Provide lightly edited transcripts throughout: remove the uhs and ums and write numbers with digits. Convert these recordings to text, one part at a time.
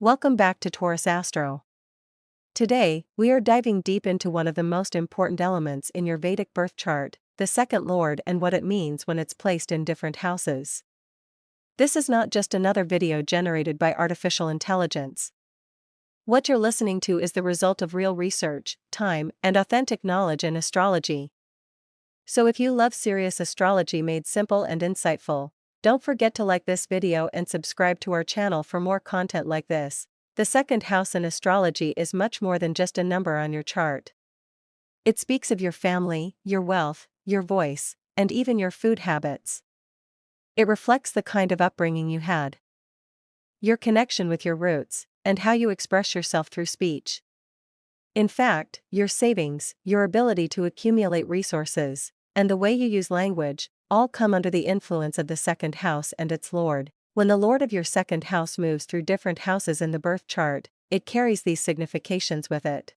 Welcome back to Taurus Astro. Today, we are diving deep into one of the most important elements in your Vedic birth chart, the second lord, and what it means when it's placed in different houses. This is not just another video generated by artificial intelligence. What you're listening to is the result of real research, time, and authentic knowledge in astrology. So if you love serious astrology made simple and insightful, don't forget to like this video and subscribe to our channel for more content like this. The second house in astrology is much more than just a number on your chart. It speaks of your family, your wealth, your voice, and even your food habits. It reflects the kind of upbringing you had, your connection with your roots, and how you express yourself through speech. In fact, your savings, your ability to accumulate resources, and the way you use language, all come under the influence of the second house and its lord. When the lord of your second house moves through different houses in the birth chart, it carries these significations with it.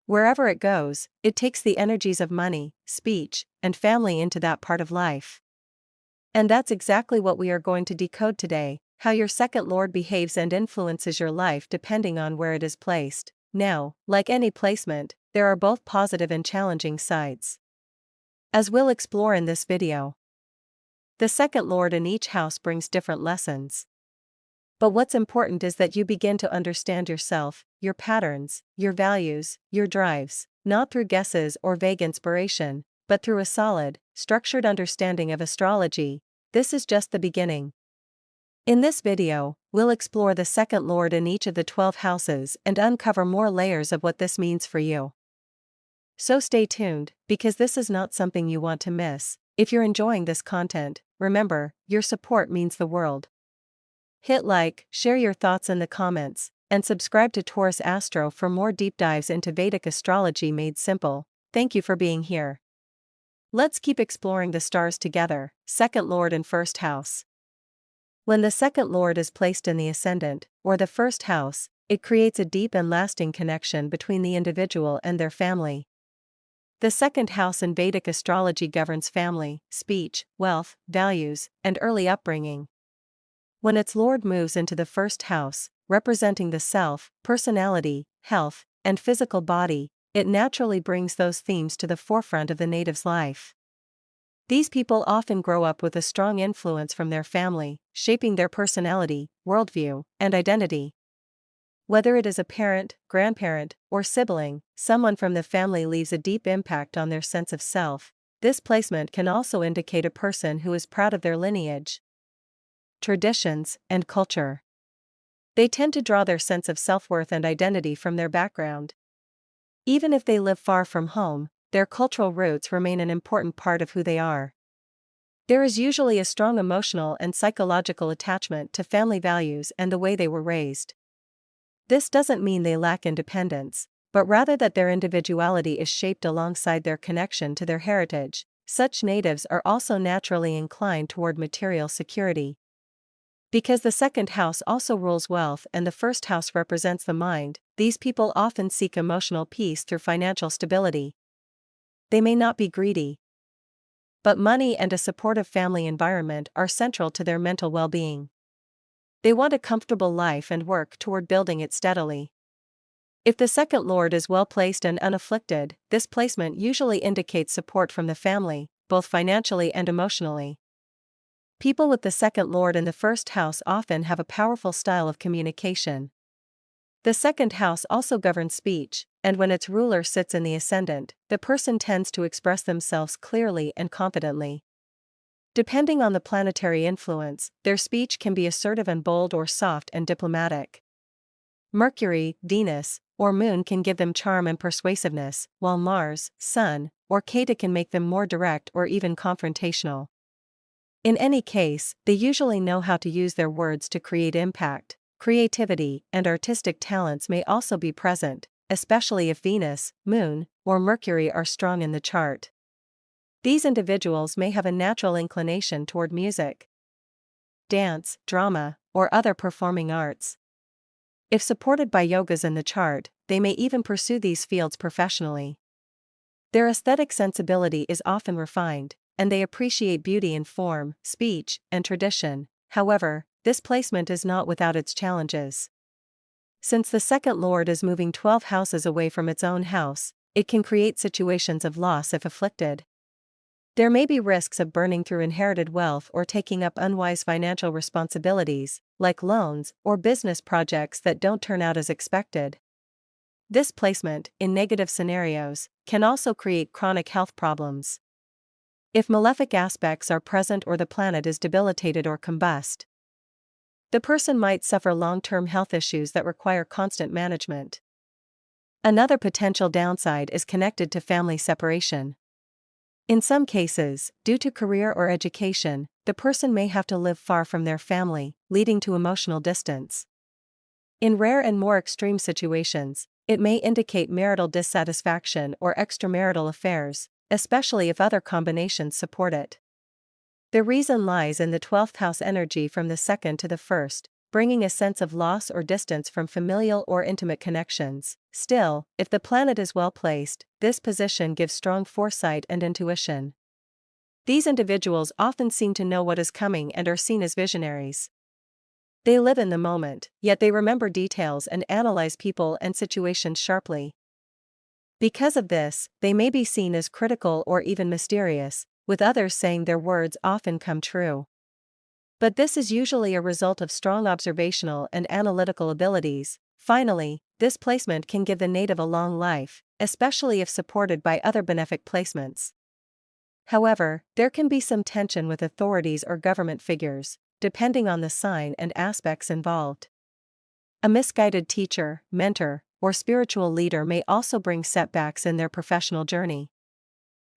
Wherever it goes, it takes the energies of money, speech, and family into that part of life. And that's exactly what we are going to decode today, how your second lord behaves and influences your life depending on where it is placed. Now, like any placement, there are both positive and challenging sides, as we'll explore in this video. The second lord in each house brings different lessons. But what's important is that you begin to understand yourself, your patterns, your values, your drives, not through guesses or vague inspiration, but through a solid, structured understanding of astrology. This is just the beginning. In this video, we'll explore the second lord in each of the 12 houses and uncover more layers of what this means for you. So stay tuned, because this is not something you want to miss. If you're enjoying this content, remember, your support means the world. Hit like, share your thoughts in the comments, and subscribe to Taurus Astro for more deep dives into Vedic astrology made simple. Thank you for being here. Let's keep exploring the stars together. Second lord in first house. When the second lord is placed in the ascendant, or the first house, it creates a deep and lasting connection between the individual and their family. The second house in Vedic astrology governs family, speech, wealth, values, and early upbringing. When its lord moves into the first house, representing the self, personality, health, and physical body, it naturally brings those themes to the forefront of the native's life. These people often grow up with a strong influence from their family, shaping their personality, worldview, and identity. Whether it is a parent, grandparent, or sibling, someone from the family leaves a deep impact on their sense of self. This placement can also indicate a person who is proud of their lineage, traditions, and culture. They tend to draw their sense of self-worth and identity from their background. Even if they live far from home, their cultural roots remain an important part of who they are. There is usually a strong emotional and psychological attachment to family values and the way they were raised. This doesn't mean they lack independence, but rather that their individuality is shaped alongside their connection to their heritage. Such natives are also naturally inclined toward material security. Because the second house also rules wealth and the first house represents the mind, these people often seek emotional peace through financial stability. They may not be greedy, but money and a supportive family environment are central to their mental well-being. They want a comfortable life and work toward building it steadily. If the second lord is well placed and unafflicted, this placement usually indicates support from the family, both financially and emotionally. People with the second lord in the first house often have a powerful style of communication. The second house also governs speech, and when its ruler sits in the ascendant, the person tends to express themselves clearly and confidently. Depending on the planetary influence, their speech can be assertive and bold or soft and diplomatic. Mercury, Venus, or Moon can give them charm and persuasiveness, while Mars, Sun, or Ketu can make them more direct or even confrontational. In any case, they usually know how to use their words to create impact. Creativity and artistic talents may also be present, especially if Venus, Moon, or Mercury are strong in the chart. These individuals may have a natural inclination toward music, dance, drama, or other performing arts. If supported by yogas in the chart, they may even pursue these fields professionally. Their aesthetic sensibility is often refined, and they appreciate beauty in form, speech, and tradition. However, this placement is not without its challenges. Since the second lord is moving 12 houses away from its own house, it can create situations of loss if afflicted. There may be risks of burning through inherited wealth or taking up unwise financial responsibilities, like loans or business projects that don't turn out as expected. This placement, in negative scenarios, can also create chronic health problems. If malefic aspects are present or the planet is debilitated or combust, the person might suffer long-term health issues that require constant management. Another potential downside is connected to family separation. In some cases, due to career or education, the person may have to live far from their family, leading to emotional distance. In rare and more extreme situations, it may indicate marital dissatisfaction or extramarital affairs, especially if other combinations support it. The reason lies in the 12th house energy from the second to the first, bringing a sense of loss or distance from familial or intimate connections. Still, if the planet is well placed, this position gives strong foresight and intuition. These individuals often seem to know what is coming and are seen as visionaries. They live in the moment, yet they remember details and analyze people and situations sharply. Because of this, they may be seen as critical or even mysterious, with others saying their words often come true. But this is usually a result of strong observational and analytical abilities. Finally, this placement can give the native a long life, especially if supported by other benefic placements. However, there can be some tension with authorities or government figures, depending on the sign and aspects involved. A misguided teacher, mentor, or spiritual leader may also bring setbacks in their professional journey.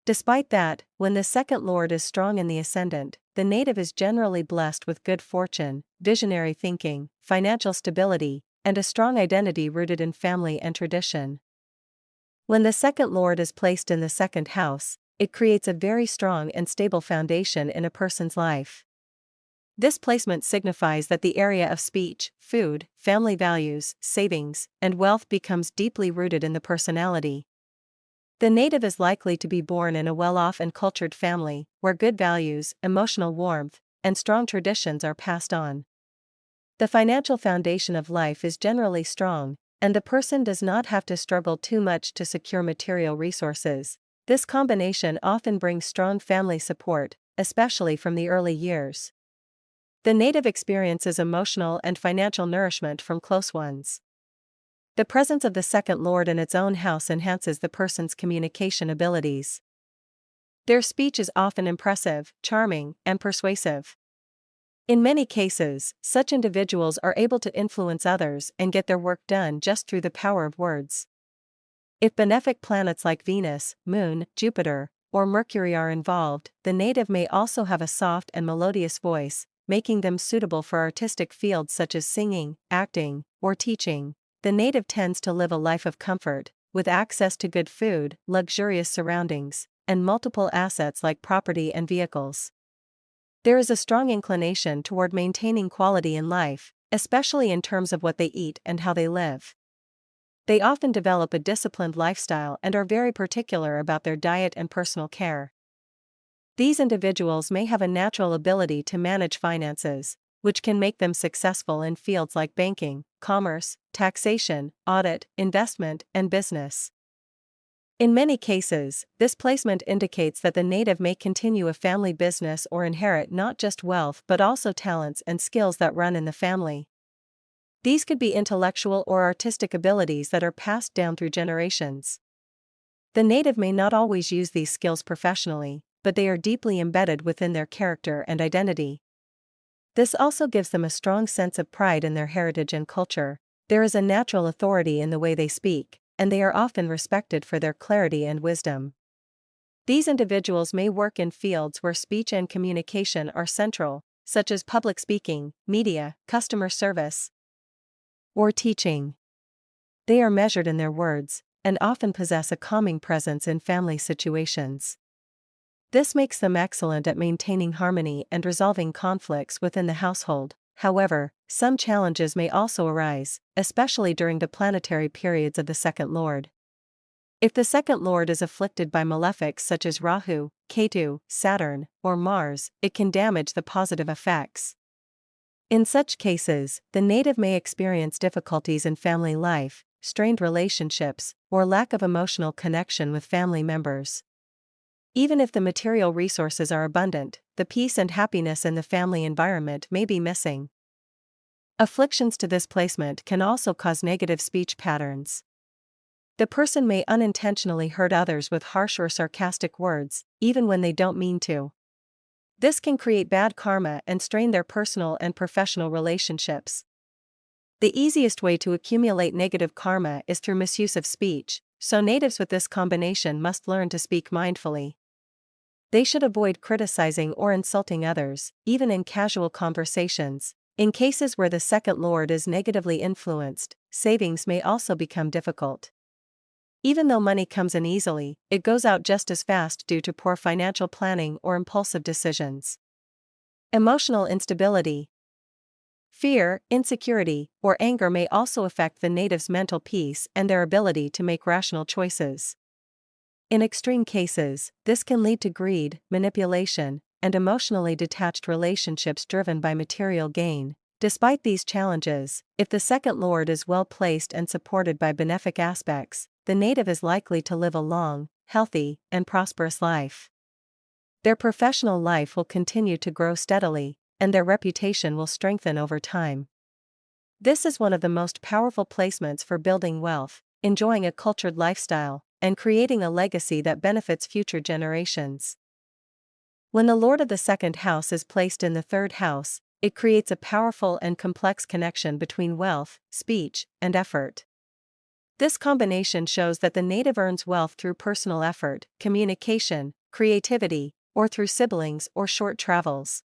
Despite that, when the second lord is strong in the ascendant, the native is generally blessed with good fortune, visionary thinking, financial stability, and a strong identity rooted in family and tradition. When the second lord is placed in the second house, it creates a very strong and stable foundation in a person's life. This placement signifies that the area of speech, food, family values, savings, and wealth becomes deeply rooted in the personality. The native is likely to be born in a well-off and cultured family, where good values, emotional warmth, and strong traditions are passed on. The financial foundation of life is generally strong, and the person does not have to struggle too much to secure material resources. This combination often brings strong family support, especially from the early years. The native experiences emotional and financial nourishment from close ones. The presence of the second lord in its own house enhances the person's communication abilities. Their speech is often impressive, charming, and persuasive. In many cases, such individuals are able to influence others and get their work done just through the power of words. If benefic planets like Venus, Moon, Jupiter, or Mercury are involved, the native may also have a soft and melodious voice, making them suitable for artistic fields such as singing, acting, or teaching. The native tends to live a life of comfort, with access to good food, luxurious surroundings, and multiple assets like property and vehicles. There is a strong inclination toward maintaining quality in life, especially in terms of what they eat and how they live. They often develop a disciplined lifestyle and are very particular about their diet and personal care. These individuals may have a natural ability to manage finances, which can make them successful in fields like banking, commerce, taxation, audit, investment, and business. In many cases, this placement indicates that the native may continue a family business or inherit not just wealth but also talents and skills that run in the family. These could be intellectual or artistic abilities that are passed down through generations. The native may not always use these skills professionally, but they are deeply embedded within their character and identity. This also gives them a strong sense of pride in their heritage and culture. There is a natural authority in the way they speak, and they are often respected for their clarity and wisdom. These individuals may work in fields where speech and communication are central, such as public speaking, media, customer service, or teaching. They are measured in their words, and often possess a calming presence in family situations. This makes them excellent at maintaining harmony and resolving conflicts within the household. However, some challenges may also arise, especially during the planetary periods of the second lord. If the second lord is afflicted by malefics such as Rahu, Ketu, Saturn, or Mars, it can damage the positive effects. In such cases, the native may experience difficulties in family life, strained relationships, or lack of emotional connection with family members. Even if the material resources are abundant, the peace and happiness in the family environment may be missing. Afflictions to this placement can also cause negative speech patterns. The person may unintentionally hurt others with harsh or sarcastic words, even when they don't mean to. This can create bad karma and strain their personal and professional relationships. The easiest way to accumulate negative karma is through misuse of speech, so natives with this combination must learn to speak mindfully. They should avoid criticizing or insulting others, even in casual conversations. In cases where the second lord is negatively influenced, savings may also become difficult. Even though money comes in easily, it goes out just as fast due to poor financial planning or impulsive decisions. Emotional instability. Fear, insecurity, or anger may also affect the native's mental peace and their ability to make rational choices. In extreme cases, this can lead to greed, manipulation, and emotionally detached relationships driven by material gain. Despite these challenges, if the second lord is well placed and supported by benefic aspects, the native is likely to live a long, healthy, and prosperous life. Their professional life will continue to grow steadily, and their reputation will strengthen over time. This is one of the most powerful placements for building wealth, enjoying a cultured lifestyle, and creating a legacy that benefits future generations. When the lord of the second house is placed in the third house, it creates a powerful and complex connection between wealth, speech, and effort. This combination shows that the native earns wealth through personal effort, communication, creativity, or through siblings or short travels.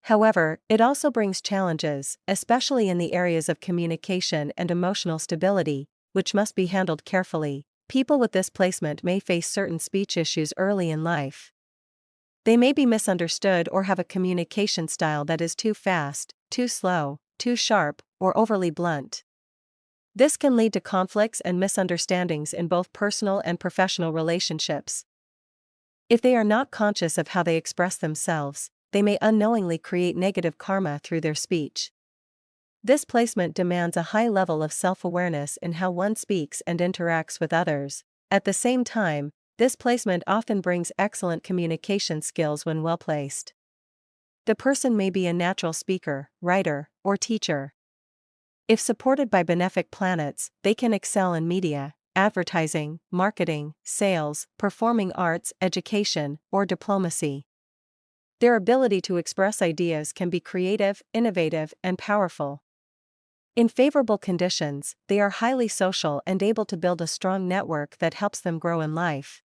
However, it also brings challenges, especially in the areas of communication and emotional stability, which must be handled carefully. People with this placement may face certain speech issues early in life. They may be misunderstood or have a communication style that is too fast, too slow, too sharp, or overly blunt. This can lead to conflicts and misunderstandings in both personal and professional relationships. If they are not conscious of how they express themselves, they may unknowingly create negative karma through their speech. This placement demands a high level of self-awareness in how one speaks and interacts with others. At the same time, this placement often brings excellent communication skills when well placed. The person may be a natural speaker, writer, or teacher. If supported by benefic planets, they can excel in media, advertising, marketing, sales, performing arts, education, or diplomacy. Their ability to express ideas can be creative, innovative, and powerful. In favorable conditions, they are highly social and able to build a strong network that helps them grow in life.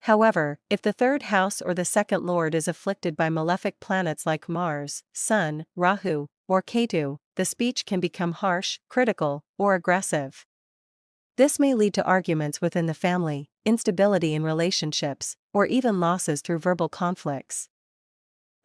However, if the third house or the second lord is afflicted by malefic planets like Mars, Sun, Rahu, or Ketu, the speech can become harsh, critical, or aggressive. This may lead to arguments within the family, instability in relationships, or even losses through verbal conflicts.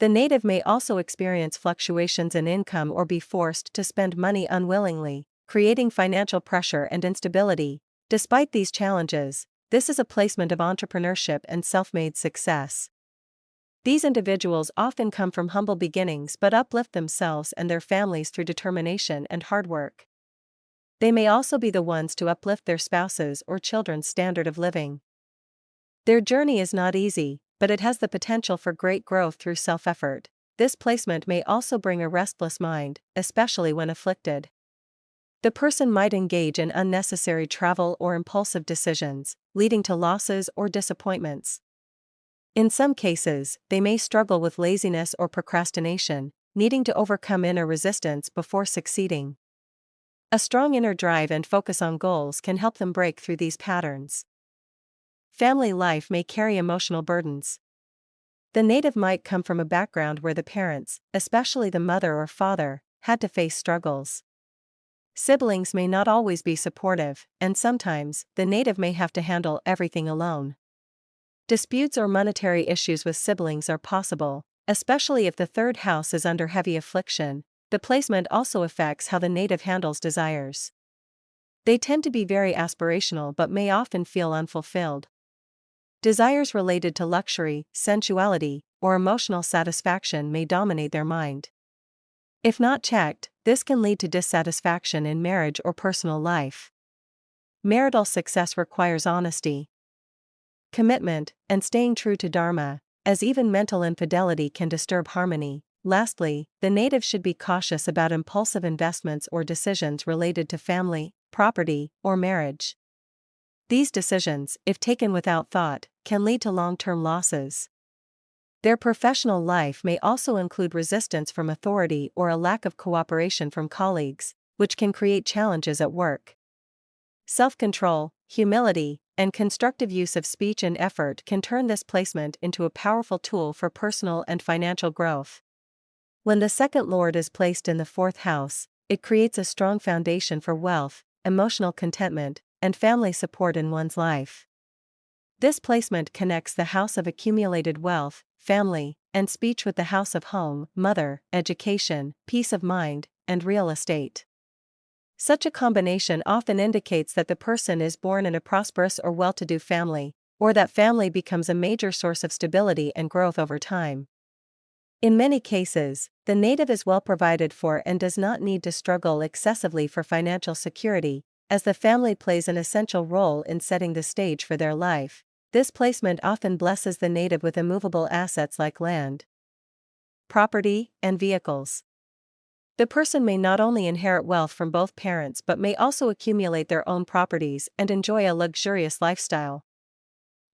The native may also experience fluctuations in income or be forced to spend money unwillingly, creating financial pressure and instability. Despite these challenges, this is a placement of entrepreneurship and self-made success. These individuals often come from humble beginnings but uplift themselves and their families through determination and hard work. They may also be the ones to uplift their spouses or children's standard of living. Their journey is not easy, but it has the potential for great growth through self-effort. This placement may also bring a restless mind, especially when afflicted. The person might engage in unnecessary travel or impulsive decisions, leading to losses or disappointments. In some cases, they may struggle with laziness or procrastination, needing to overcome inner resistance before succeeding. A strong inner drive and focus on goals can help them break through these patterns. Family life may carry emotional burdens. The native might come from a background where the parents, especially the mother or father, had to face struggles. Siblings may not always be supportive, and sometimes, the native may have to handle everything alone. Disputes or monetary issues with siblings are possible, especially if the third house is under heavy affliction. The placement also affects how the native handles desires. They tend to be very aspirational but may often feel unfulfilled. Desires related to luxury, sensuality, or emotional satisfaction may dominate their mind. If not checked, this can lead to dissatisfaction in marriage or personal life. Marital success requires honesty, commitment, and staying true to Dharma, as even mental infidelity can disturb harmony. Lastly, the native should be cautious about impulsive investments or decisions related to family, property, or marriage. These decisions, if taken without thought, can lead to long-term losses. Their professional life may also include resistance from authority or a lack of cooperation from colleagues, which can create challenges at work. Self-control, humility, and constructive use of speech and effort can turn this placement into a powerful tool for personal and financial growth. When the second lord is placed in the fourth house, it creates a strong foundation for wealth, emotional contentment, and family support in one's life. This placement connects the house of accumulated wealth, family, and speech with the house of home, mother, education, peace of mind, and real estate. Such a combination often indicates that the person is born in a prosperous or well-to-do family, or that family becomes a major source of stability and growth over time. In many cases, the native is well provided for and does not need to struggle excessively for financial security, as the family plays an essential role in setting the stage for their life. This placement often blesses the native with immovable assets like land, property, and vehicles. The person may not only inherit wealth from both parents but may also accumulate their own properties and enjoy a luxurious lifestyle.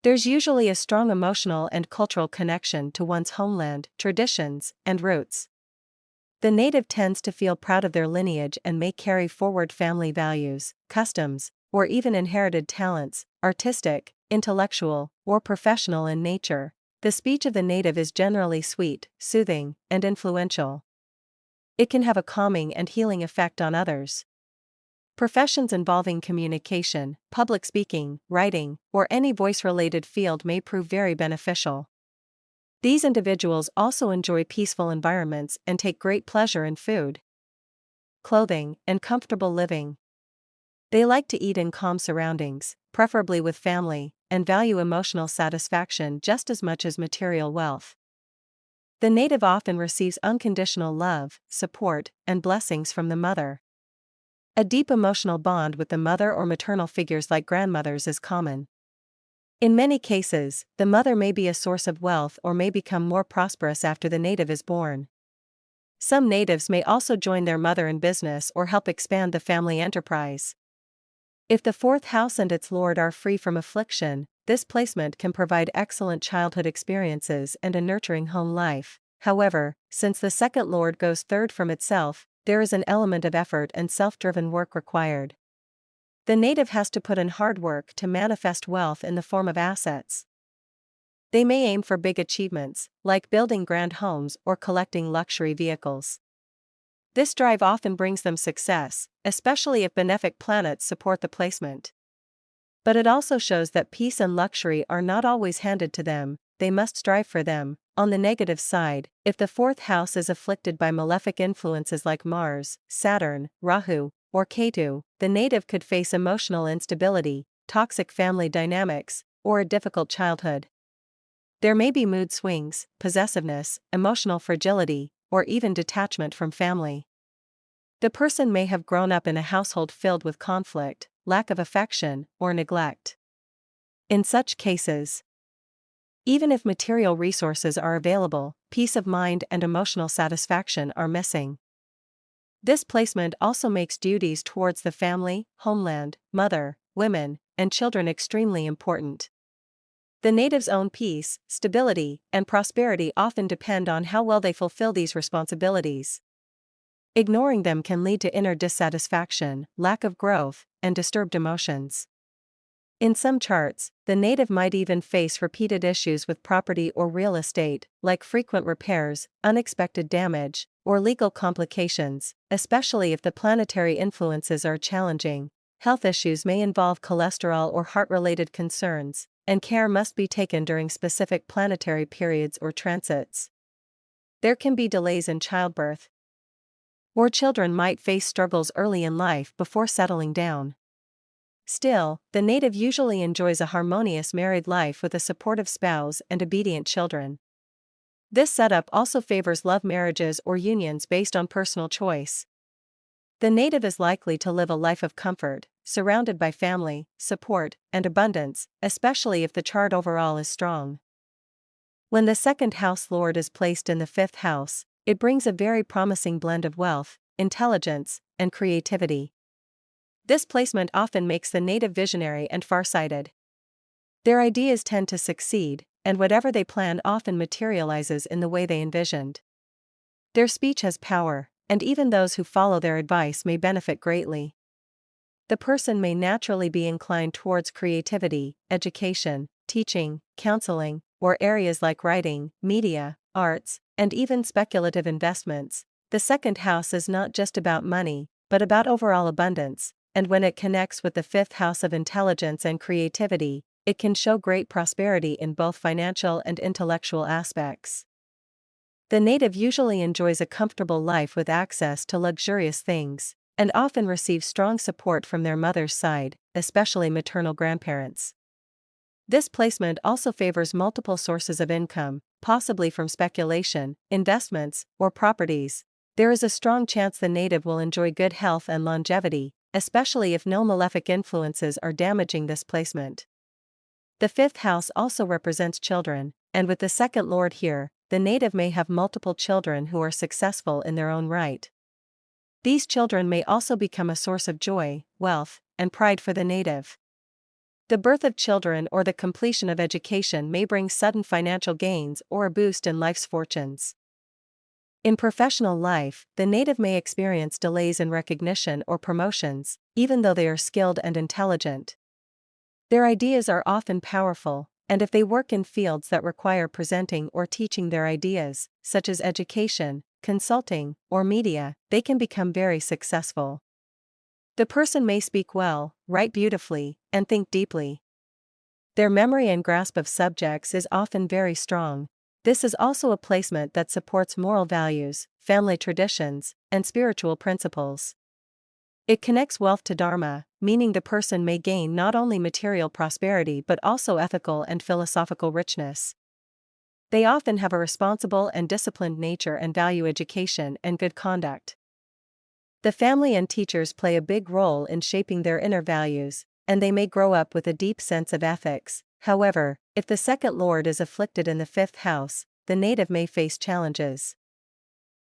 There's usually a strong emotional and cultural connection to one's homeland, traditions, and roots. The native tends to feel proud of their lineage and may carry forward family values, customs, or even inherited talents, artistic, intellectual, or professional in nature. The speech of the native is generally sweet, soothing, and influential. It can have a calming and healing effect on others. Professions involving communication, public speaking, writing, or any voice-related field may prove very beneficial. These individuals also enjoy peaceful environments and take great pleasure in food, clothing, and comfortable living. They like to eat in calm surroundings, preferably with family, and value emotional satisfaction just as much as material wealth. The native often receives unconditional love, support, and blessings from the mother. A deep emotional bond with the mother or maternal figures like grandmothers is common. In many cases, the mother may be a source of wealth or may become more prosperous after the native is born. Some natives may also join their mother in business or help expand the family enterprise. If the fourth house and its lord are free from affliction, this placement can provide excellent childhood experiences and a nurturing home life. However, since the second lord goes third from itself, there is an element of effort and self-driven work required. The native has to put in hard work to manifest wealth in the form of assets. They may aim for big achievements, like building grand homes or collecting luxury vehicles. This drive often brings them success, especially if benefic planets support the placement. But it also shows that peace and luxury are not always handed to them, they must strive for them. On the negative side, if the fourth house is afflicted by malefic influences like Mars, Saturn, Rahu, or Ketu, the native could face emotional instability, toxic family dynamics, or a difficult childhood. There may be mood swings, possessiveness, emotional fragility, or even detachment from family. The person may have grown up in a household filled with conflict, lack of affection, or neglect. In such cases, even if material resources are available, peace of mind and emotional satisfaction are missing. This placement also makes duties towards the family, homeland, mother, women, and children extremely important. The native's own peace, stability, and prosperity often depend on how well they fulfill these responsibilities. Ignoring them can lead to inner dissatisfaction, lack of growth, and disturbed emotions. In some charts, the native might even face repeated issues with property or real estate, like frequent repairs, unexpected damage, or legal complications, especially if the planetary influences are challenging. Health issues may involve cholesterol or heart-related concerns, and care must be taken during specific planetary periods or transits. There can be delays in childbirth, or children might face struggles early in life before settling down. Still, the native usually enjoys a harmonious married life with a supportive spouse and obedient children. This setup also favors love marriages or unions based on personal choice. The native is likely to live a life of comfort, surrounded by family, support, and abundance, especially if the chart overall is strong. When the second house lord is placed in the fifth house, it brings a very promising blend of wealth, intelligence, and creativity. This placement often makes the native visionary and farsighted. Their ideas tend to succeed, and whatever they plan often materializes in the way they envisioned. Their speech has power, and even those who follow their advice may benefit greatly. The person may naturally be inclined towards creativity, education, teaching, counseling, or areas like writing, media, arts, and even speculative investments. The second house is not just about money, but about overall abundance, and when it connects with the fifth house of intelligence and creativity, it can show great prosperity in both financial and intellectual aspects. The native usually enjoys a comfortable life with access to luxurious things, and often receives strong support from their mother's side, especially maternal grandparents. This placement also favors multiple sources of income, possibly from speculation, investments, or properties. There is a strong chance the native will enjoy good health and longevity, especially if no malefic influences are damaging this placement. The fifth house also represents children, and with the second lord here, the native may have multiple children who are successful in their own right. These children may also become a source of joy, wealth, and pride for the native. The birth of children or the completion of education may bring sudden financial gains or a boost in life's fortunes. In professional life, the native may experience delays in recognition or promotions, even though they are skilled and intelligent. Their ideas are often powerful, and if they work in fields that require presenting or teaching their ideas, such as education, consulting, or media, they can become very successful. The person may speak well, write beautifully, and think deeply. Their memory and grasp of subjects is often very strong. This is also a placement that supports moral values, family traditions, and spiritual principles. It connects wealth to dharma, meaning the person may gain not only material prosperity but also ethical and philosophical richness. They often have a responsible and disciplined nature and value education and good conduct. The family and teachers play a big role in shaping their inner values, and they may grow up with a deep sense of ethics. However, if the second lord is afflicted in the fifth house, the native may face challenges.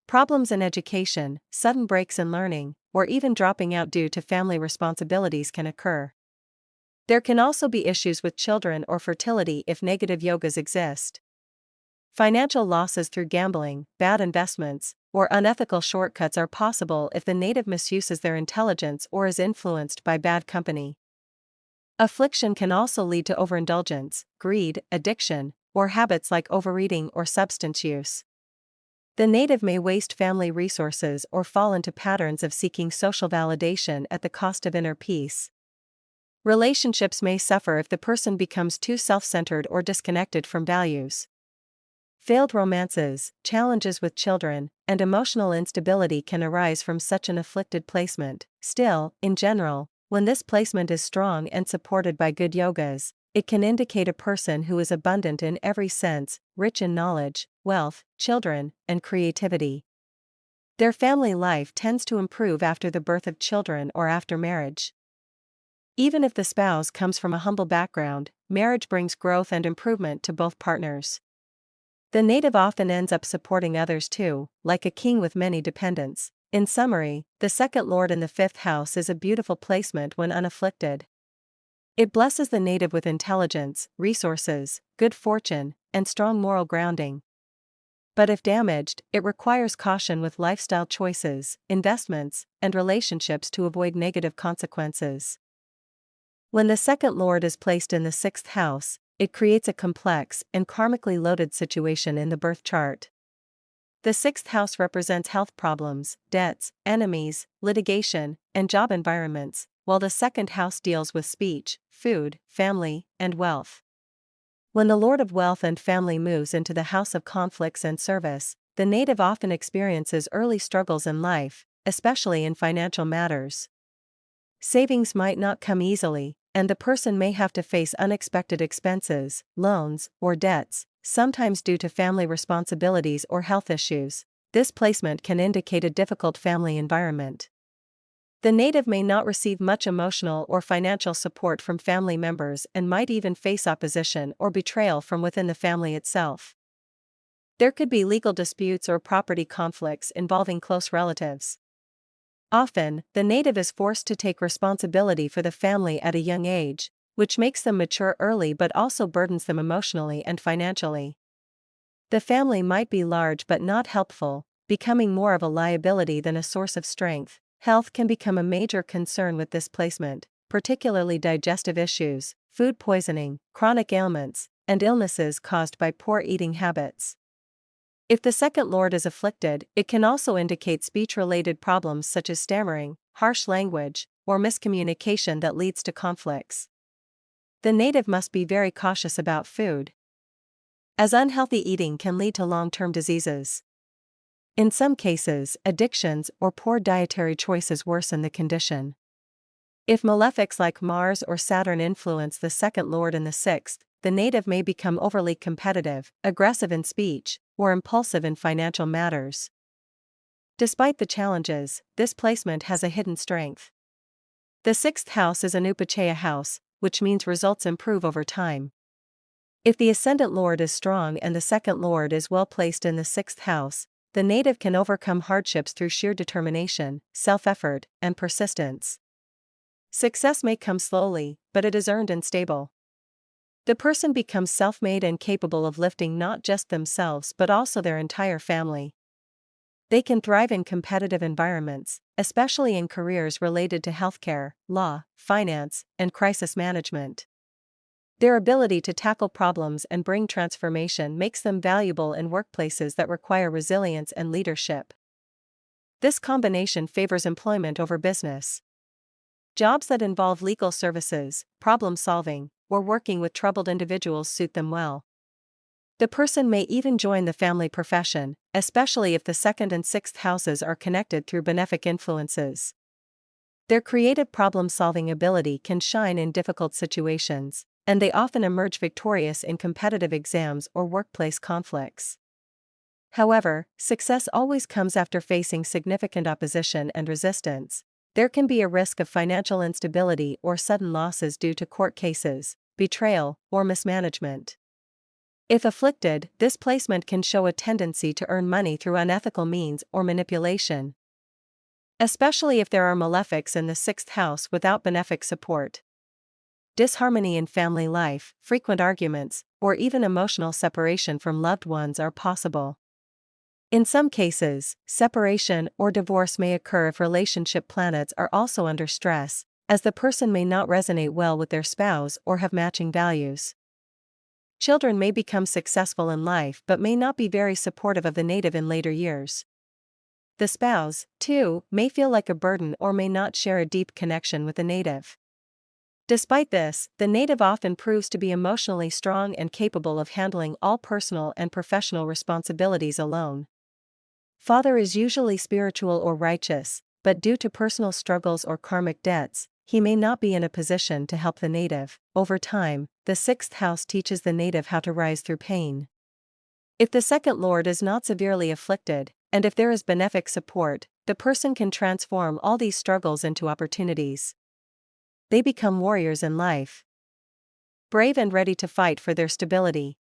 Problems in education, sudden breaks in learning, or even dropping out due to family responsibilities can occur. There can also be issues with children or fertility if negative yogas exist. Financial losses through gambling, bad investments, or unethical shortcuts are possible if the native misuses their intelligence or is influenced by bad company. Affliction can also lead to overindulgence, greed, addiction, or habits like overeating or substance use. The native may waste family resources or fall into patterns of seeking social validation at the cost of inner peace. Relationships may suffer if the person becomes too self-centered or disconnected from values. Failed romances, challenges with children, and emotional instability can arise from such an afflicted placement. Still, in general, when this placement is strong and supported by good yogas, it can indicate a person who is abundant in every sense, rich in knowledge, wealth, children, and creativity. Their family life tends to improve after the birth of children or after marriage. Even if the spouse comes from a humble background, marriage brings growth and improvement to both partners. The native often ends up supporting others too, like a king with many dependents. In summary, the second lord in the fifth house is a beautiful placement when unafflicted. It blesses the native with intelligence, resources, good fortune, and strong moral grounding. But if damaged, it requires caution with lifestyle choices, investments, and relationships to avoid negative consequences. When the second lord is placed in the sixth house, it creates a complex and karmically loaded situation in the birth chart. The sixth house represents health problems, debts, enemies, litigation, and job environments, while the second house deals with speech, food, family, and wealth. When the lord of wealth and family moves into the house of conflicts and service, the native often experiences early struggles in life, especially in financial matters. Savings might not come easily, and the person may have to face unexpected expenses, loans, or debts, sometimes due to family responsibilities or health issues. This placement can indicate a difficult family environment. The native may not receive much emotional or financial support from family members and might even face opposition or betrayal from within the family itself. There could be legal disputes or property conflicts involving close relatives. Often, the native is forced to take responsibility for the family at a young age, which makes them mature early but also burdens them emotionally and financially. The family might be large but not helpful, becoming more of a liability than a source of strength. Health can become a major concern with this placement, particularly digestive issues, food poisoning, chronic ailments, and illnesses caused by poor eating habits. If the second lord is afflicted, it can also indicate speech-related problems such as stammering, harsh language, or miscommunication that leads to conflicts. The native must be very cautious about food, as unhealthy eating can lead to long-term diseases. In some cases, addictions or poor dietary choices worsen the condition. If malefics like Mars or Saturn influence the second lord in the sixth, the native may become overly competitive, aggressive in speech, or impulsive in financial matters. Despite the challenges, this placement has a hidden strength. The sixth house is an upachaya house, which means results improve over time. If the ascendant lord is strong and the second lord is well placed in the sixth house, the native can overcome hardships through sheer determination, self-effort, and persistence. Success may come slowly, but it is earned and stable. The person becomes self-made and capable of lifting not just themselves but also their entire family. They can thrive in competitive environments, especially in careers related to healthcare, law, finance, and crisis management. Their ability to tackle problems and bring transformation makes them valuable in workplaces that require resilience and leadership. This combination favors employment over business. Jobs that involve legal services, problem solving, or working with troubled individuals suit them well. The person may even join the family profession, especially if the second and sixth houses are connected through benefic influences. Their creative problem-solving ability can shine in difficult situations, and they often emerge victorious in competitive exams or workplace conflicts. However, success always comes after facing significant opposition and resistance. There can be a risk of financial instability or sudden losses due to court cases, betrayal, or mismanagement. If afflicted, this placement can show a tendency to earn money through unethical means or manipulation, especially if there are malefics in the sixth house without benefic support. Disharmony in family life, frequent arguments, or even emotional separation from loved ones are possible. In some cases, separation or divorce may occur if relationship planets are also under stress, as the person may not resonate well with their spouse or have matching values. Children may become successful in life but may not be very supportive of the native in later years. The spouse, too, may feel like a burden or may not share a deep connection with the native. Despite this, the native often proves to be emotionally strong and capable of handling all personal and professional responsibilities alone. Father is usually spiritual or righteous, but due to personal struggles or karmic debts, he may not be in a position to help the native. Over time, the sixth house teaches the native how to rise through pain. If the second lord is not severely afflicted, and if there is benefic support, the person can transform all these struggles into opportunities. They become warriors in life, brave and ready to fight for their stability.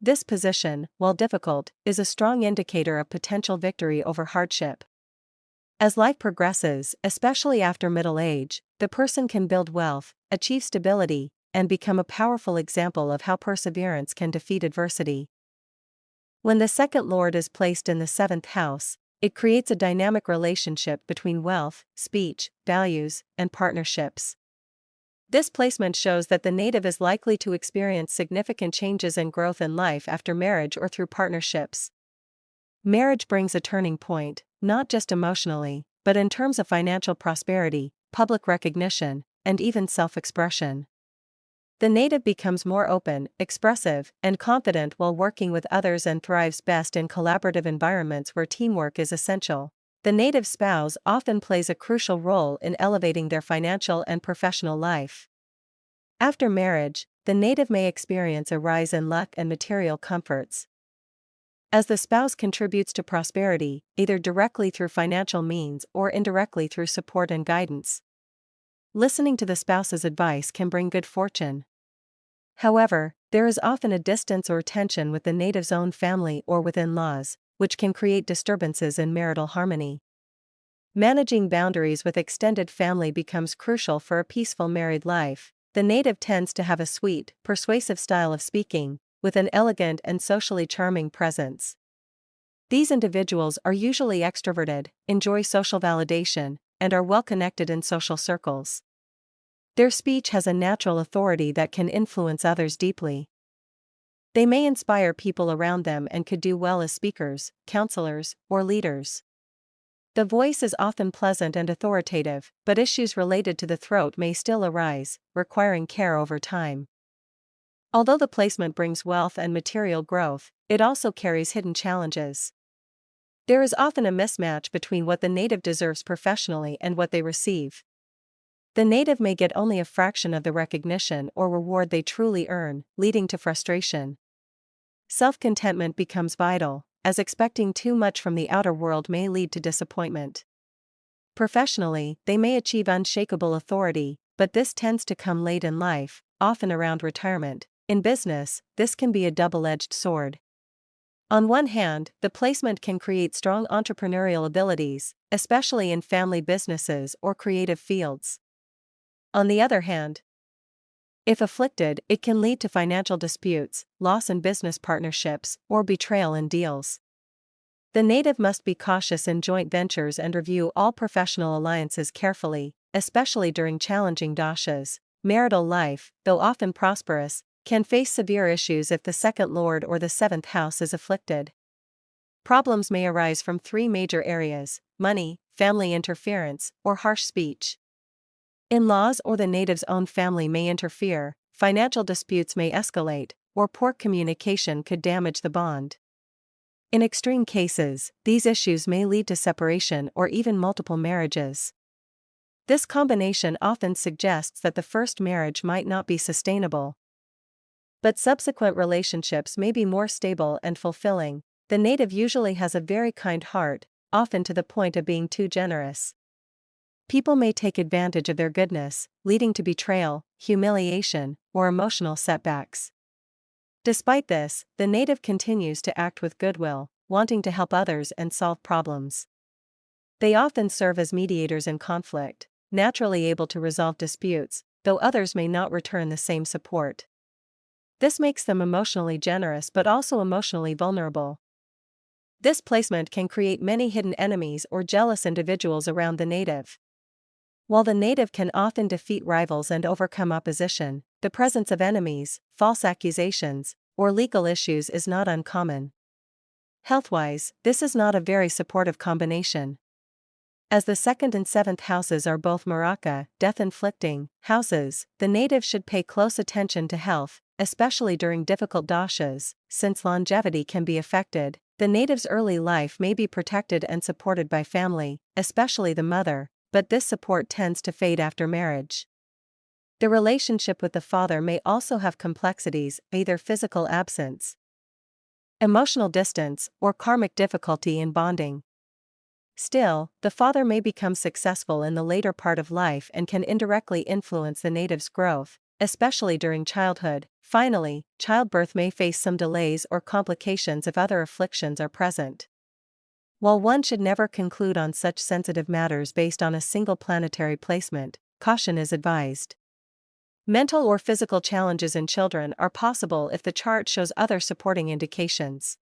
This position, while difficult, is a strong indicator of potential victory over hardship. As life progresses, especially after middle age, the person can build wealth, achieve stability, and become a powerful example of how perseverance can defeat adversity. When the second lord is placed in the seventh house, it creates a dynamic relationship between wealth, speech, values, and partnerships. This placement shows that the native is likely to experience significant changes and growth in life after marriage or through partnerships. Marriage brings a turning point, not just emotionally, but in terms of financial prosperity, public recognition, and even self-expression. The native becomes more open, expressive, and confident while working with others and thrives best in collaborative environments where teamwork is essential. The native spouse often plays a crucial role in elevating their financial and professional life. After marriage, the native may experience a rise in luck and material comforts, as the spouse contributes to prosperity, either directly through financial means or indirectly through support and guidance. Listening to the spouse's advice can bring good fortune. However, there is often a distance or tension with the native's own family or with in-laws, which can create disturbances in marital harmony. Managing boundaries with extended family becomes crucial for a peaceful married life. The native tends to have a sweet, persuasive style of speaking, with an elegant and socially charming presence. These individuals are usually extroverted, enjoy social validation, and are well connected in social circles. Their speech has a natural authority that can influence others deeply. They may inspire people around them and could do well as speakers, counselors, or leaders. The voice is often pleasant and authoritative, but issues related to the throat may still arise, requiring care over time. Although the placement brings wealth and material growth, it also carries hidden challenges. There is often a mismatch between what the native deserves professionally and what they receive. The native may get only a fraction of the recognition or reward they truly earn, leading to frustration. Self-contentment becomes vital, as expecting too much from the outer world may lead to disappointment. Professionally, they may achieve unshakable authority, but this tends to come late in life, often around retirement. In business, this can be a double-edged sword. On one hand, the placement can create strong entrepreneurial abilities, especially in family businesses or creative fields. On the other hand, if afflicted, it can lead to financial disputes, loss in business partnerships, or betrayal in deals. The native must be cautious in joint ventures and review all professional alliances carefully, especially during challenging dashas. Marital life, though often prosperous, can face severe issues if the second lord or the seventh house is afflicted. Problems may arise from three major areas: money, family interference, or harsh speech. In-laws or the native's own family may interfere, financial disputes may escalate, or poor communication could damage the bond. In extreme cases, these issues may lead to separation or even multiple marriages. This combination often suggests that the first marriage might not be sustainable, but subsequent relationships may be more stable and fulfilling. The native usually has a very kind heart, often to the point of being too generous. People may take advantage of their goodness, leading to betrayal, humiliation, or emotional setbacks. Despite this, the native continues to act with goodwill, wanting to help others and solve problems. They often serve as mediators in conflict, naturally able to resolve disputes, though others may not return the same support. This makes them emotionally generous but also emotionally vulnerable. This placement can create many hidden enemies or jealous individuals around the native. While the native can often defeat rivals and overcome opposition, the presence of enemies, false accusations, or legal issues is not uncommon. Health-wise, this is not a very supportive combination. As the second and seventh houses are both maraka, death-inflicting, houses, the native should pay close attention to health, especially during difficult dashas, since longevity can be affected. The native's early life may be protected and supported by family, especially the mother, but this support tends to fade after marriage. The relationship with the father may also have complexities, either physical absence, emotional distance, or karmic difficulty in bonding. Still, the father may become successful in the later part of life and can indirectly influence the native's growth, especially during childhood. Finally, childbirth may face some delays or complications if other afflictions are present. While one should never conclude on such sensitive matters based on a single planetary placement, caution is advised. Mental or physical challenges in children are possible if the chart shows other supporting indications.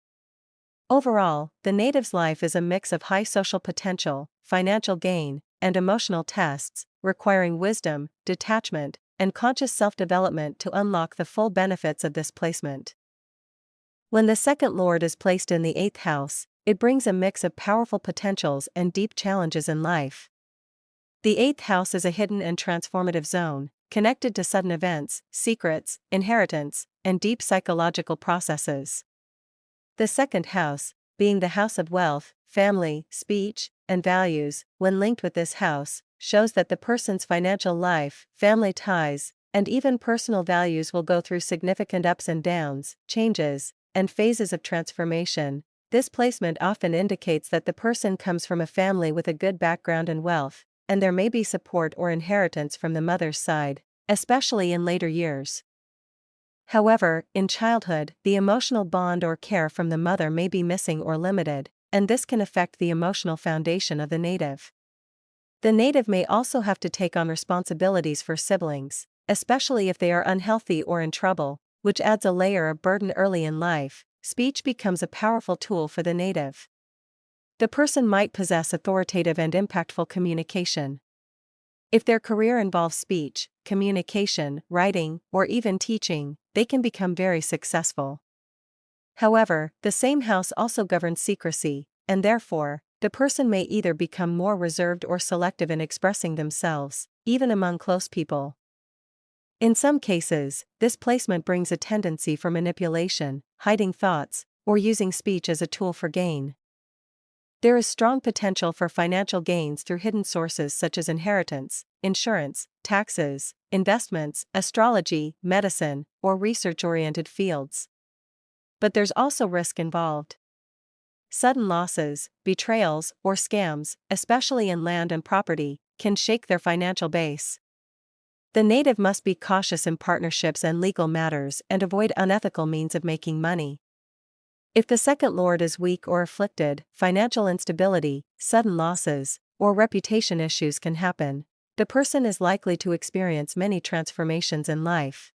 Overall, the native's life is a mix of high social potential, financial gain, and emotional tests, requiring wisdom, detachment, and conscious self-development to unlock the full benefits of this placement. When the second lord is placed in the 8th house, it brings a mix of powerful potentials and deep challenges in life. The 8th house is a hidden and transformative zone, connected to sudden events, secrets, inheritance, and deep psychological processes. The second house, being the house of wealth, family, speech, and values, when linked with this house, shows that the person's financial life, family ties, and even personal values will go through significant ups and downs, changes, and phases of transformation. This placement often indicates that the person comes from a family with a good background and wealth, and there may be support or inheritance from the mother's side, especially in later years. However, in childhood, the emotional bond or care from the mother may be missing or limited, and this can affect the emotional foundation of the native. The native may also have to take on responsibilities for siblings, especially if they are unhealthy or in trouble, which adds a layer of burden early in life. Speech becomes a powerful tool for the native. The person might possess authoritative and impactful communication. If their career involves speech, communication, writing, or even teaching, they can become very successful. However, the same house also governs secrecy, and therefore, the person may either become more reserved or selective in expressing themselves, even among close people. In some cases, this placement brings a tendency for manipulation, hiding thoughts, or using speech as a tool for gain. There is strong potential for financial gains through hidden sources such as inheritance, insurance, taxes, investments, astrology, medicine, or research-oriented fields. But there's also risk involved. Sudden losses, betrayals, or scams, especially in land and property, can shake their financial base. The native must be cautious in partnerships and legal matters and avoid unethical means of making money. If the second lord is weak or afflicted, financial instability, sudden losses, or reputation issues can happen. The person is likely to experience many transformations in life.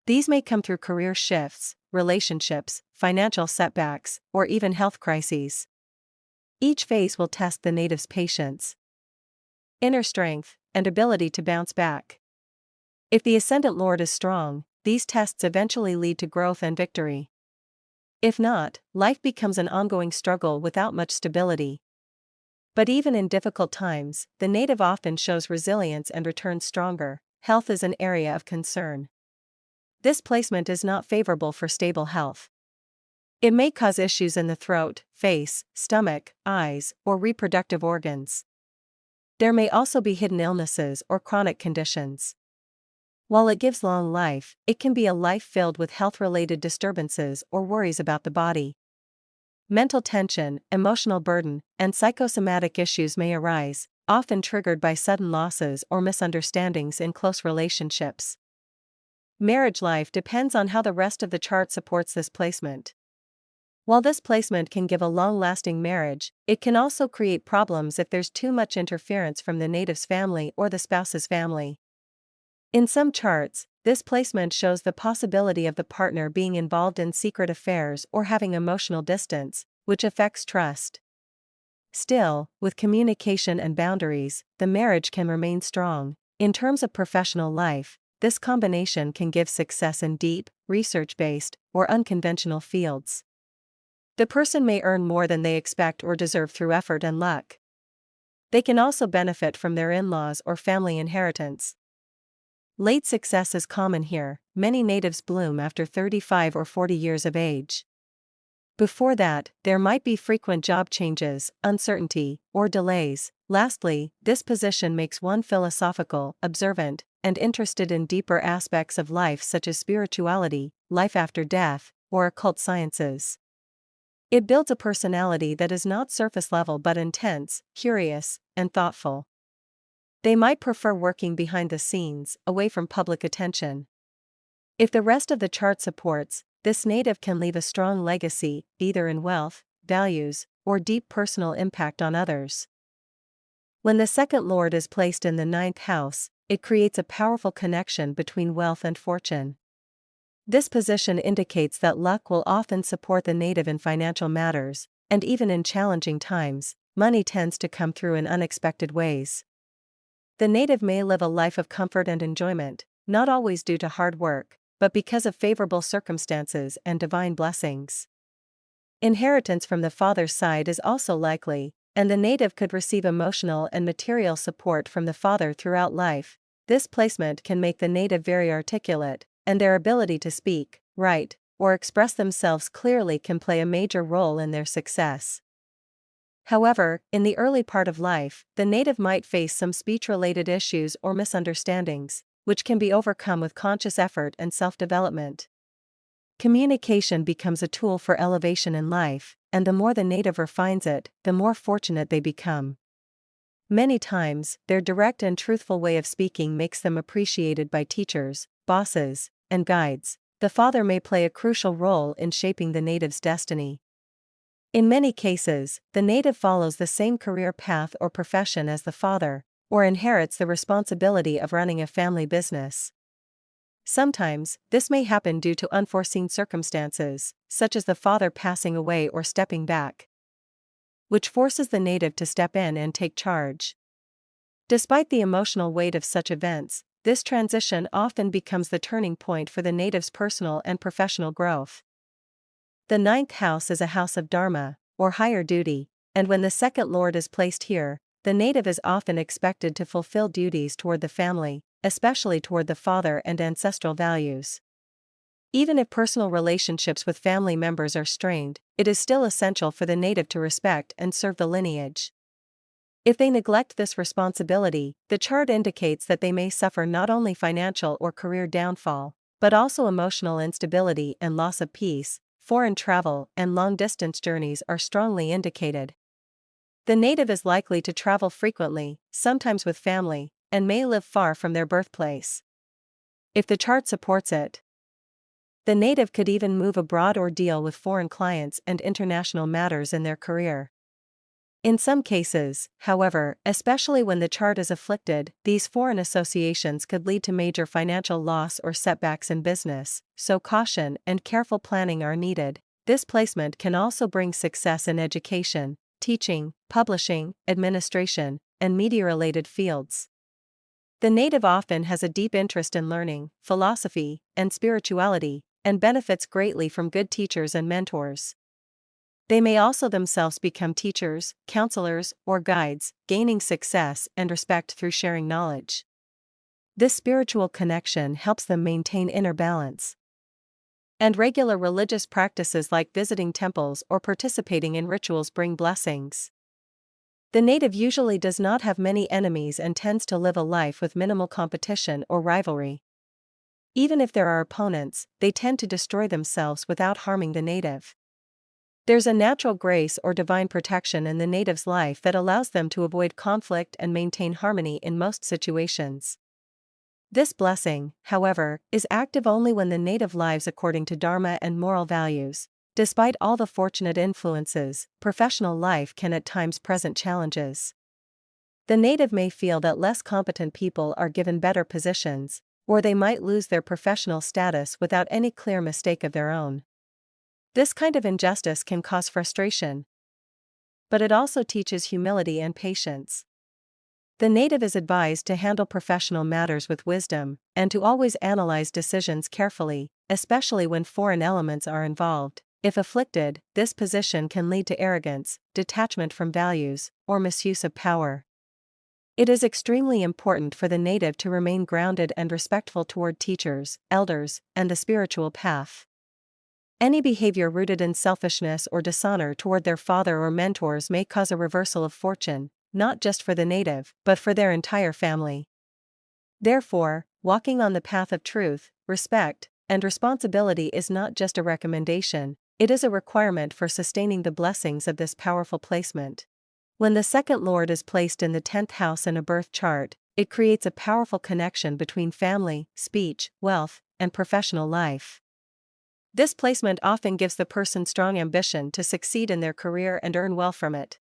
These may come through career shifts, relationships, financial setbacks, or even health crises. Each phase will test the native's patience, inner strength, and ability to bounce back. If the ascendant lord is strong, these tests eventually lead to growth and victory. If not, life becomes an ongoing struggle without much stability. But even in difficult times, the native often shows resilience and returns stronger. Health is an area of concern. This placement is not favorable for stable health. It may cause issues in the throat, face, stomach, eyes, or reproductive organs. There may also be hidden illnesses or chronic conditions. While it gives long life, it can be a life filled with health-related disturbances or worries about the body. Mental tension, emotional burden, and psychosomatic issues may arise, often triggered by sudden losses or misunderstandings in close relationships. Marriage life depends on how the rest of the chart supports this placement. While this placement can give a long-lasting marriage, it can also create problems if there's too much interference from the native's family or the spouse's family. In some charts, this placement shows the possibility of the partner being involved in secret affairs or having emotional distance, which affects trust. Still, with communication and boundaries, the marriage can remain strong. In terms of professional life, this combination can give success in deep, research-based, or unconventional fields. The person may earn more than they expect or deserve through effort and luck. They can also benefit from their in-laws or family inheritance. Late success is common here. Many natives bloom after 35 or 40 years of age. Before that, there might be frequent job changes, uncertainty, or delays. Lastly, this position makes one philosophical, observant, and interested in deeper aspects of life such as spirituality, life after death, or occult sciences. It builds a personality that is not surface level but intense, curious, and thoughtful. They might prefer working behind the scenes, away from public attention. If the rest of the chart supports, this native can leave a strong legacy, either in wealth, values, or deep personal impact on others. When the second lord is placed in the 9th house, it creates a powerful connection between wealth and fortune. This position indicates that luck will often support the native in financial matters, and even in challenging times, money tends to come through in unexpected ways. The native may live a life of comfort and enjoyment, not always due to hard work, but because of favorable circumstances and divine blessings. Inheritance from the father's side is also likely, and the native could receive emotional and material support from the father throughout life. This placement can make the native very articulate, and their ability to speak, write, or express themselves clearly can play a major role in their success. However, in the early part of life, the native might face some speech-related issues or misunderstandings. which can be overcome with conscious effort and self-development. Communication becomes a tool for elevation in life, and the more the native refines it, the more fortunate they become. Many times, their direct and truthful way of speaking makes them appreciated by teachers, bosses, and guides. The father may play a crucial role in shaping the native's destiny. In many cases, the native follows the same career path or profession as the father, or inherits the responsibility of running a family business. Sometimes, this may happen due to unforeseen circumstances, such as the father passing away or stepping back, which forces the native to step in and take charge. Despite the emotional weight of such events, this transition often becomes the turning point for the native's personal and professional growth. The ninth house is a house of dharma, or higher duty, and when the second lord is placed here, the native is often expected to fulfill duties toward the family, especially toward the father and ancestral values. Even if personal relationships with family members are strained, it is still essential for the native to respect and serve the lineage. If they neglect this responsibility, the chart indicates that they may suffer not only financial or career downfall, but also emotional instability and loss of peace. Foreign travel and long-distance journeys are strongly indicated. The native is likely to travel frequently, sometimes with family, and may live far from their birthplace. If the chart supports it, the native could even move abroad or deal with foreign clients and international matters in their career. In some cases, however, especially when the chart is afflicted, these foreign associations could lead to major financial loss or setbacks in business, so caution and careful planning are needed. This placement can also bring success in education, teaching, publishing, administration, and media-related fields. The native often has a deep interest in learning, philosophy, and spirituality, and benefits greatly from good teachers and mentors. They may also themselves become teachers, counselors, or guides, gaining success and respect through sharing knowledge. This spiritual connection helps them maintain inner balance. And regular religious practices like visiting temples or participating in rituals bring blessings. The native usually does not have many enemies and tends to live a life with minimal competition or rivalry. Even if there are opponents, they tend to destroy themselves without harming the native. There's a natural grace or divine protection in the native's life that allows them to avoid conflict and maintain harmony in most situations. This blessing, however, is active only when the native lives according to dharma and moral values. Despite all the fortunate influences, professional life can at times present challenges. The native may feel that less competent people are given better positions, or they might lose their professional status without any clear mistake of their own. This kind of injustice can cause frustration, but it also teaches humility and patience. The native is advised to handle professional matters with wisdom, and to always analyze decisions carefully, especially when foreign elements are involved. If afflicted, this position can lead to arrogance, detachment from values, or misuse of power. It is extremely important for the native to remain grounded and respectful toward teachers, elders, and the spiritual path. Any behavior rooted in selfishness or dishonor toward their father or mentors may cause a reversal of fortune, not just for the native, but for their entire family. Therefore, walking on the path of truth, respect, and responsibility is not just a recommendation, it is a requirement for sustaining the blessings of this powerful placement. When the second lord is placed in the 10th house in a birth chart, it creates a powerful connection between family, speech, wealth, and professional life. This placement often gives the person strong ambition to succeed in their career and earn well from it.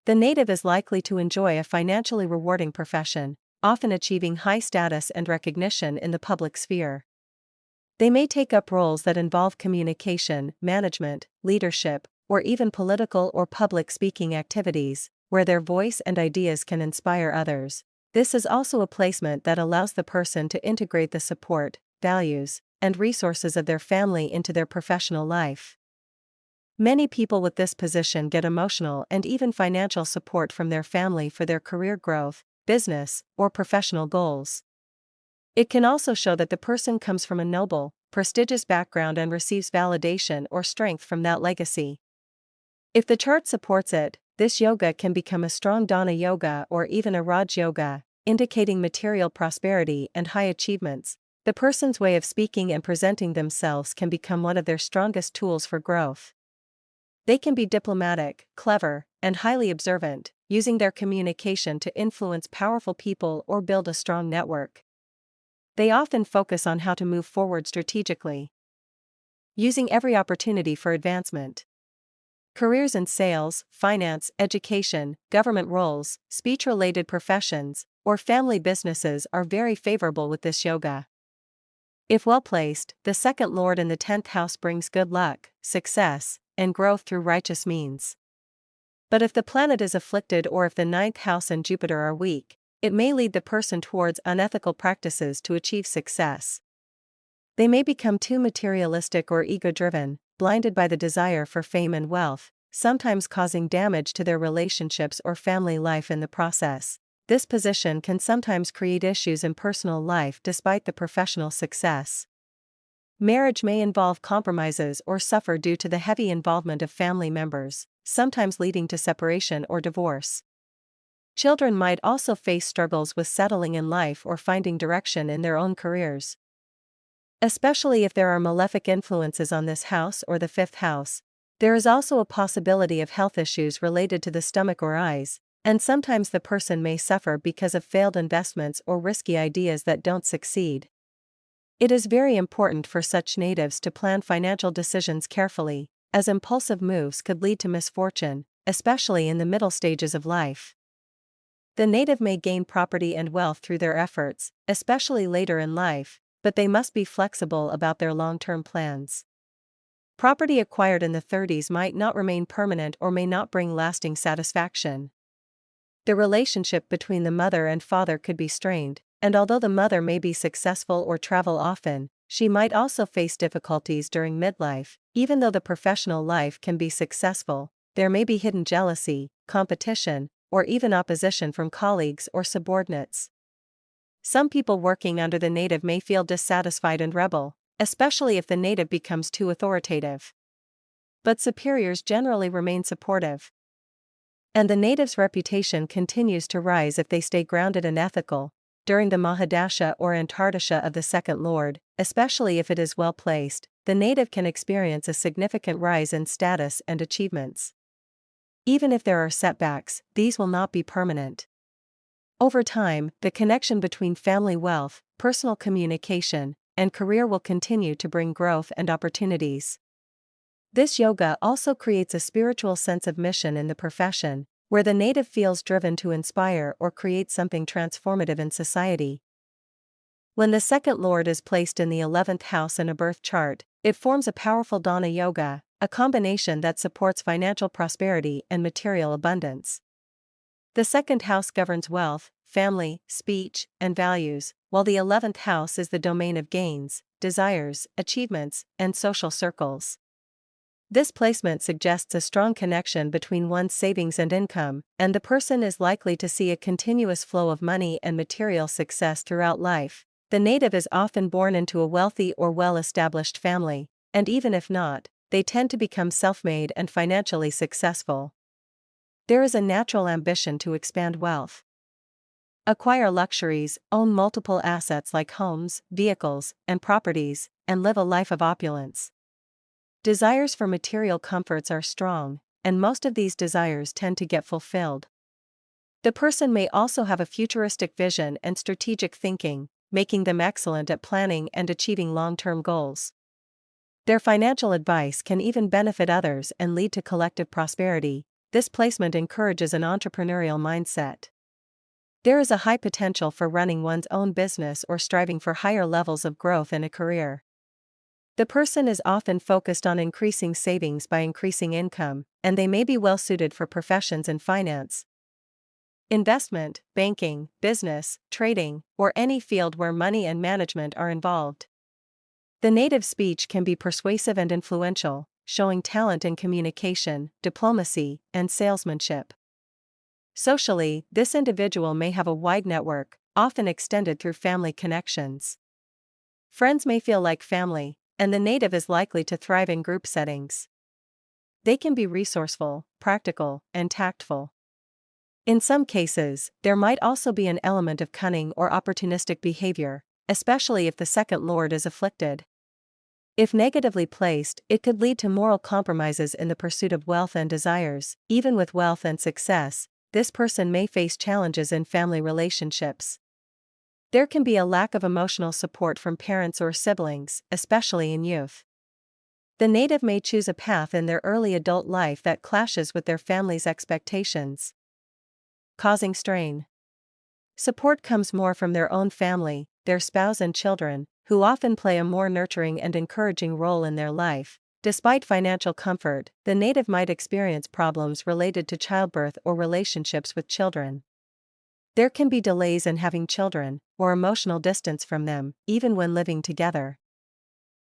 The native is likely to enjoy a financially rewarding profession, often achieving high status and recognition in the public sphere. They may take up roles that involve communication, management, leadership, or even political or public speaking activities, where their voice and ideas can inspire others. This is also a placement that allows the person to integrate the support, values, and resources of their family into their professional life. Many people with this position get emotional and even financial support from their family for their career growth, business, or professional goals. It can also show that the person comes from a noble, prestigious background and receives validation or strength from that legacy. If the chart supports it, this yoga can become a strong Dana yoga or even a Raj yoga. indicating material prosperity and high achievements. The person's way of speaking and presenting themselves can become one of their strongest tools for growth. They can be diplomatic, clever, and highly observant, using their communication to influence powerful people or build a strong network. They often focus on how to move forward strategically, using every opportunity for advancement. Careers in sales, finance, education, government roles, speech-related professions, or family businesses are very favorable with this yoga. If well placed, the second lord in the 10th house brings good luck, success, and growth through righteous means. But if the planet is afflicted or if the 9th house and Jupiter are weak, it may lead the person towards unethical practices to achieve success. They may become too materialistic or ego-driven, blinded by the desire for fame and wealth, sometimes causing damage to their relationships or family life in the process. This position can sometimes create issues in personal life despite the professional success. Marriage may involve compromises or suffer due to the heavy involvement of family members, sometimes leading to separation or divorce. Children might also face struggles with settling in life or finding direction in their own careers. Especially if there are malefic influences on this house or the 5th house, there is also a possibility of health issues related to the stomach or eyes, and sometimes the person may suffer because of failed investments or risky ideas that don't succeed. It is very important for such natives to plan financial decisions carefully, as impulsive moves could lead to misfortune, especially in the middle stages of life. The native may gain property and wealth through their efforts, especially later in life, but they must be flexible about their long-term plans. Property acquired in the 30s might not remain permanent or may not bring lasting satisfaction. The relationship between the mother and father could be strained, and although the mother may be successful or travel often, she might also face difficulties during midlife. Even though the professional life can be successful, there may be hidden jealousy, competition, or even opposition from colleagues or subordinates. Some people working under the native may feel dissatisfied and rebel, especially if the native becomes too authoritative. But superiors generally remain supportive. And the native's reputation continues to rise if they stay grounded and ethical. During the Mahadasha or Antartasha of the second lord, especially if it is well placed, the native can experience a significant rise in status and achievements. Even if there are setbacks, these will not be permanent. Over time, the connection between family wealth, personal communication, and career will continue to bring growth and opportunities. This yoga also creates a spiritual sense of mission in the profession, where the native feels driven to inspire or create something transformative in society. When the second lord is placed in the 11th house in a birth chart, it forms a powerful dana yoga, a combination that supports financial prosperity and material abundance. The second house governs wealth, family, speech, and values, while the 11th house is the domain of gains, desires, achievements, and social circles. This placement suggests a strong connection between one's savings and income, and the person is likely to see a continuous flow of money and material success throughout life. The native is often born into a wealthy or well-established family, and even if not, they tend to become self-made and financially successful. There is a natural ambition to expand wealth, acquire luxuries, own multiple assets like homes, vehicles, and properties, and live a life of opulence. Desires for material comforts are strong, and most of these desires tend to get fulfilled. The person may also have a futuristic vision and strategic thinking, making them excellent at planning and achieving long-term goals. Their financial advice can even benefit others and lead to collective prosperity. This placement encourages an entrepreneurial mindset. There is a high potential for running one's own business or striving for higher levels of growth in a career. The person is often focused on increasing savings by increasing income, and they may be well suited for professions in finance, investment, banking, business, trading, or any field where money and management are involved. The native speech can be persuasive and influential, showing talent in communication, diplomacy, and salesmanship. Socially, this individual may have a wide network, often extended through family connections. Friends may feel like family, and the native is likely to thrive in group settings. They can be resourceful, practical, and tactful. In some cases, there might also be an element of cunning or opportunistic behavior, especially if the second lord is afflicted. If negatively placed, it could lead to moral compromises in the pursuit of wealth and desires. Even with wealth and success, this person may face challenges in family relationships. There can be a lack of emotional support from parents or siblings, especially in youth. The native may choose a path in their early adult life that clashes with their family's expectations, causing strain. Support comes more from their own family, their spouse and children, who often play a more nurturing and encouraging role in their life. Despite financial comfort, the native might experience problems related to childbirth or relationships with children. There can be delays in having children, or emotional distance from them, even when living together.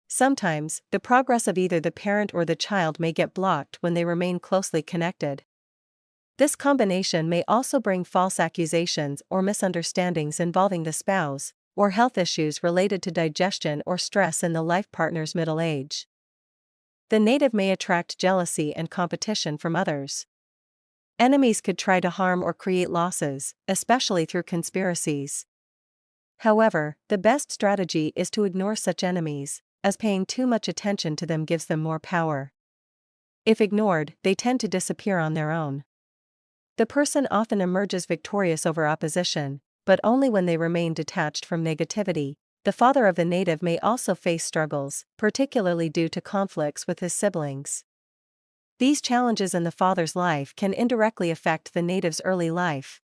Sometimes, the progress of either the parent or the child may get blocked when they remain closely connected. This combination may also bring false accusations or misunderstandings involving the spouse, or health issues related to digestion or stress in the life partner's middle age. The native may attract jealousy and competition from others. Enemies could try to harm or create losses, especially through conspiracies. However, the best strategy is to ignore such enemies, as paying too much attention to them gives them more power. If ignored, they tend to disappear on their own. The person often emerges victorious over opposition, but only when they remain detached from negativity. The father of the native may also face struggles, particularly due to conflicts with his siblings. These challenges in the father's life can indirectly affect the native's early life.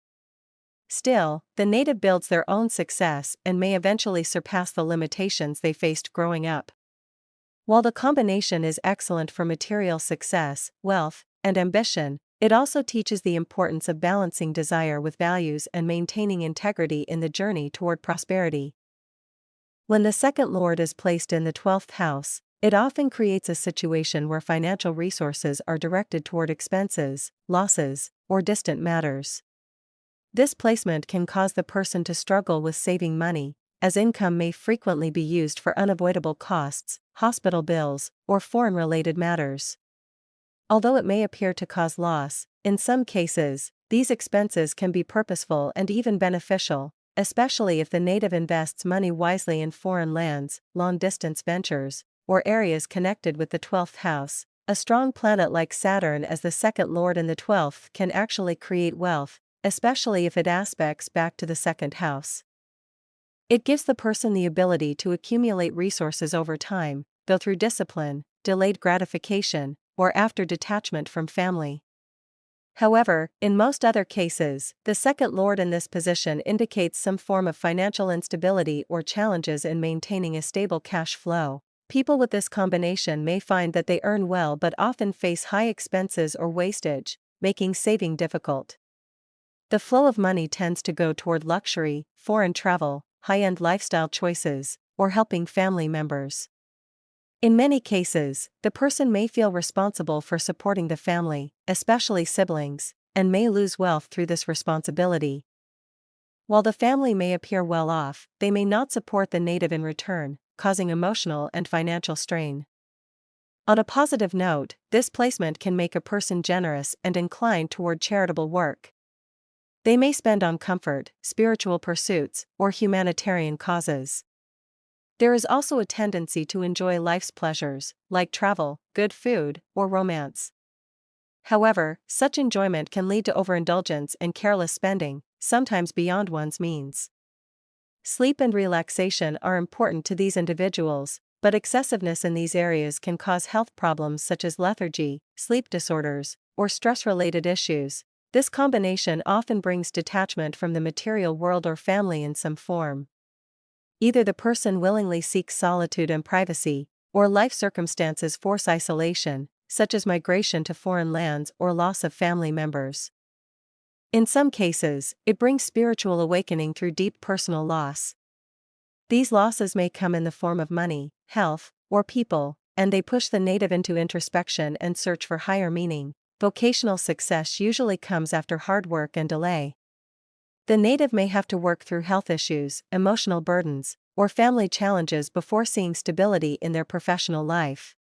Still, the native builds their own success and may eventually surpass the limitations they faced growing up. While the combination is excellent for material success, wealth, and ambition, it also teaches the importance of balancing desire with values and maintaining integrity in the journey toward prosperity. When the second lord is placed in the 12th house, it often creates a situation where financial resources are directed toward expenses, losses, or distant matters. This placement can cause the person to struggle with saving money, as income may frequently be used for unavoidable costs, hospital bills, or foreign-related matters. Although it may appear to cause loss, in some cases, these expenses can be purposeful and even beneficial, especially if the native invests money wisely in foreign lands, long-distance ventures, or areas connected with the 12th house. A strong planet like Saturn as the second lord in the 12th can actually create wealth, especially if it aspects back to the second house. It gives the person the ability to accumulate resources over time, though through discipline, delayed gratification, or after detachment from family. However, in most other cases, the second lord in this position indicates some form of financial instability or challenges in maintaining a stable cash flow. People with this combination may find that they earn well but often face high expenses or wastage, making saving difficult. The flow of money tends to go toward luxury, foreign travel, high-end lifestyle choices, or helping family members. In many cases, the person may feel responsible for supporting the family, especially siblings, and may lose wealth through this responsibility. While the family may appear well off, they may not support the native in return, causing emotional and financial strain. On a positive note, this placement can make a person generous and inclined toward charitable work. They may spend on comfort, spiritual pursuits, or humanitarian causes. There is also a tendency to enjoy life's pleasures, like travel, good food, or romance. However, such enjoyment can lead to overindulgence and careless spending, sometimes beyond one's means. Sleep and relaxation are important to these individuals, but excessiveness in these areas can cause health problems such as lethargy, sleep disorders, or stress-related issues. This combination often brings detachment from the material world or family in some form. Either the person willingly seeks solitude and privacy, or life circumstances force isolation, such as migration to foreign lands or loss of family members. In some cases, it brings spiritual awakening through deep personal loss. These losses may come in the form of money, health, or people, and they push the native into introspection and search for higher meaning. Vocational success usually comes after hard work and delay. The native may have to work through health issues, emotional burdens, or family challenges before seeing stability in their professional life.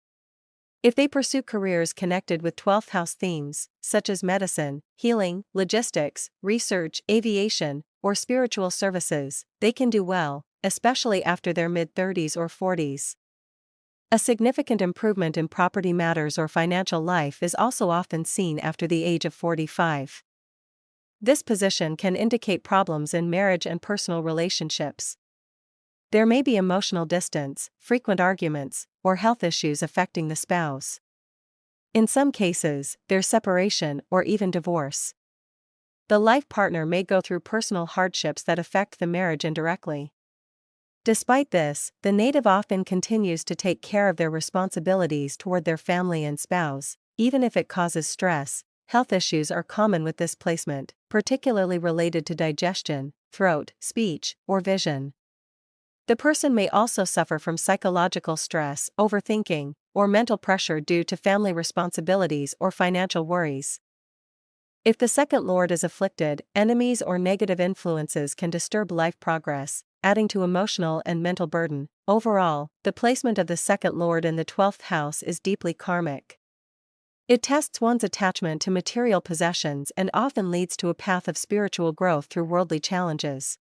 If they pursue careers connected with 12th house themes, such as medicine, healing, logistics, research, aviation, or spiritual services, they can do well, especially after their mid-30s or 40s. A significant improvement in property matters or financial life is also often seen after the age of 45. This position can indicate problems in marriage and personal relationships. There may be emotional distance, frequent arguments, or health issues affecting the spouse. In some cases, there's separation or even divorce. The life partner may go through personal hardships that affect the marriage indirectly. Despite this, the native often continues to take care of their responsibilities toward their family and spouse, even if it causes stress. Health issues are common with this placement, particularly related to digestion, throat, speech, or vision. The person may also suffer from psychological stress, overthinking, or mental pressure due to family responsibilities or financial worries. If the second lord is afflicted, enemies or negative influences can disturb life progress, adding to emotional and mental burden. Overall, the placement of the second lord in the 12th house is deeply karmic. It tests one's attachment to material possessions and often leads to a path of spiritual growth through worldly challenges.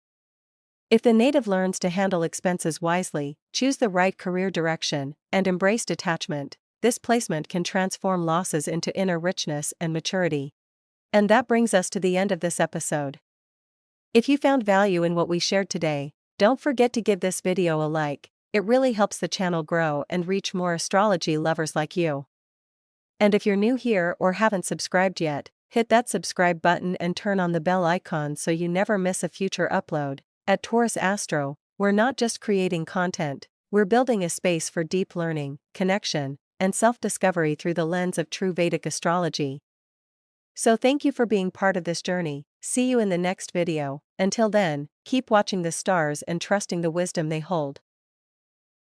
If the native learns to handle expenses wisely, choose the right career direction, and embrace detachment, this placement can transform losses into inner richness and maturity. And that brings us to the end of this episode. If you found value in what we shared today, don't forget to give this video a like. It really helps the channel grow and reach more astrology lovers like you. And if you're new here or haven't subscribed yet, hit that subscribe button and turn on the bell icon so you never miss a future upload. At Taurus Astro, we're not just creating content, we're building a space for deep learning, connection, and self-discovery through the lens of true Vedic astrology. So thank you for being part of this journey. See you in the next video. Until then, keep watching the stars and trusting the wisdom they hold.